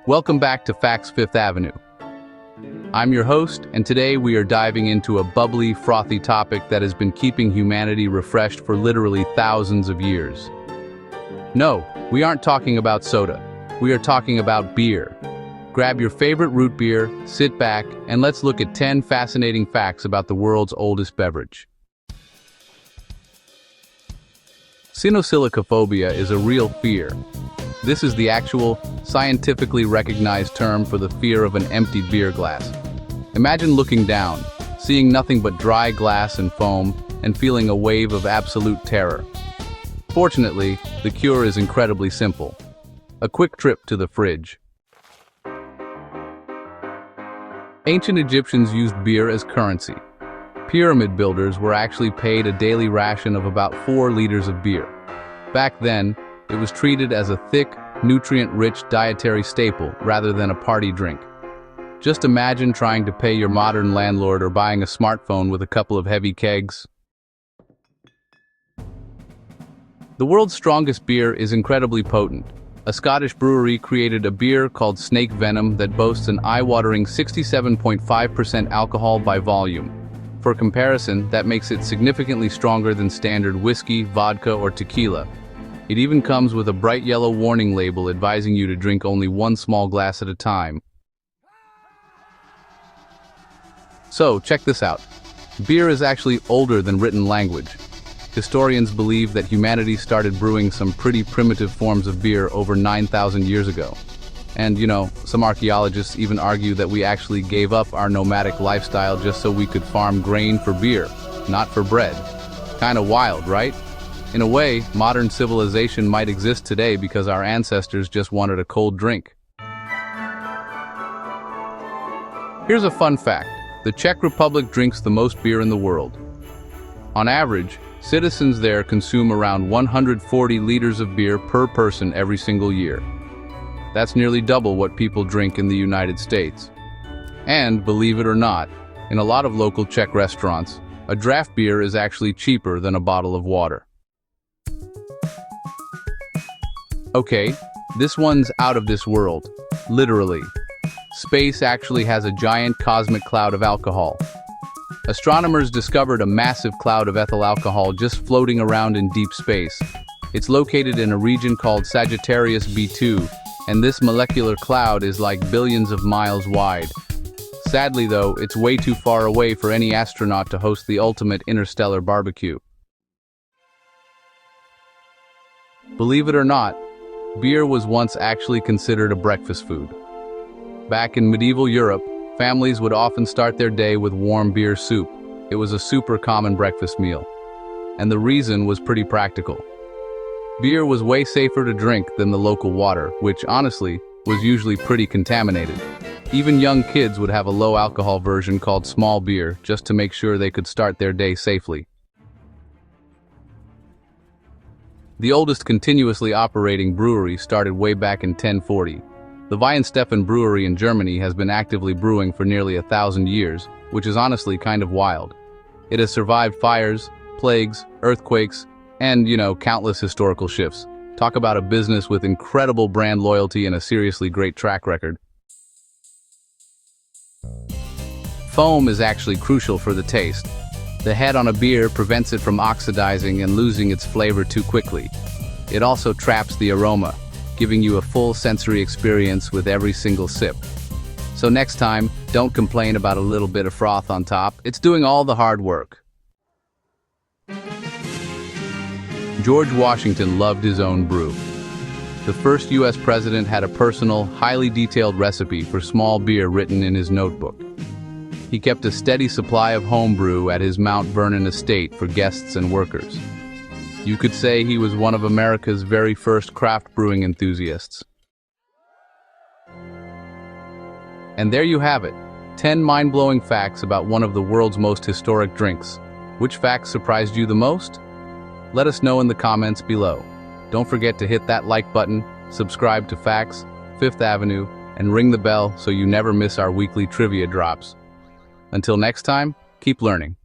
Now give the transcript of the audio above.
Welcome back to Facts Fifth Avenue. I'm your host, and today we are diving into a bubbly, frothy topic that has been keeping humanity refreshed for literally thousands of years. No, we aren't talking about soda. We are talking about beer. Grab your favorite root beer, sit back, and let's look at 10 fascinating facts about the world's oldest beverage. Phobia is a real fear. This is the actual, scientifically recognized term for the fear of an empty beer glass. Imagine looking down, seeing nothing but dry glass and foam, and feeling a wave of absolute terror. Fortunately, the cure is incredibly simple. A quick trip to the fridge. Ancient Egyptians used beer as currency. Pyramid builders were actually paid a daily ration of about 4 liters of beer. Back then, it was treated as a thick, nutrient-rich dietary staple rather than a party drink. Just imagine trying to pay your modern landlord or buying a smartphone with a couple of heavy kegs. The world's strongest beer is incredibly potent. A Scottish brewery created a beer called Snake Venom that boasts an eye-watering 67.5% alcohol by volume. For comparison, that makes it significantly stronger than standard whiskey, vodka, or tequila. It even comes with a bright yellow warning label advising you to drink only 1 small glass at a time. So, check this out. Beer is actually older than written language. Historians believe that humanity started brewing some pretty primitive forms of beer over 9,000 years ago. And, some archaeologists even argue that we actually gave up our nomadic lifestyle just so we could farm grain for beer, not for bread. Kinda wild, right? In a way, modern civilization might exist today because our ancestors just wanted a cold drink. Here's a fun fact. The Czech Republic drinks the most beer in the world. On average, citizens there consume around 140 liters of beer per person every single year. That's nearly double what people drink in the United States. And, believe it or not, in a lot of local Czech restaurants, a draft beer is actually cheaper than a bottle of water. Okay, this one's out of this world. Literally. Space actually has a giant cosmic cloud of alcohol. Astronomers discovered a massive cloud of ethyl alcohol just floating around in deep space. It's located in a region called Sagittarius B2, and this molecular cloud is like billions of miles wide. Sadly though, it's way too far away for any astronaut to host the ultimate interstellar barbecue. Believe it or not, beer was once actually considered a breakfast food. Back in medieval Europe, families would often start their day with warm beer soup. It was a super common breakfast meal. And the reason was pretty practical. Beer was way safer to drink than the local water, which honestly was usually pretty contaminated. Even young kids would have a low-alcohol version called small beer just to make sure they could start their day safely. The oldest continuously operating brewery started way back in 1040. The Weihenstephan Brewery in Germany has been actively brewing for nearly 1,000 years, which is honestly kind of wild. It has survived fires, plagues, earthquakes, and, countless historical shifts. Talk about a business with incredible brand loyalty and a seriously great track record. Foam is actually crucial for the taste. The head on a beer prevents it from oxidizing and losing its flavor too quickly. It also traps the aroma, giving you a full sensory experience with every single sip. So next time, don't complain about a little bit of froth on top. It's doing all the hard work. George Washington loved his own brew. The first U.S. president had a personal, highly detailed recipe for small beer written in his notebook. He kept a steady supply of home brew at his Mount Vernon estate for guests and workers. You could say he was one of America's very first craft brewing enthusiasts. And there you have it, 10 mind-blowing facts about one of the world's most historic drinks. Which facts surprised you the most? Let us know in the comments below. Don't forget to hit that like button, subscribe to Facts Fifth Avenue, and ring the bell so you never miss our weekly trivia drops. Until next time, keep learning.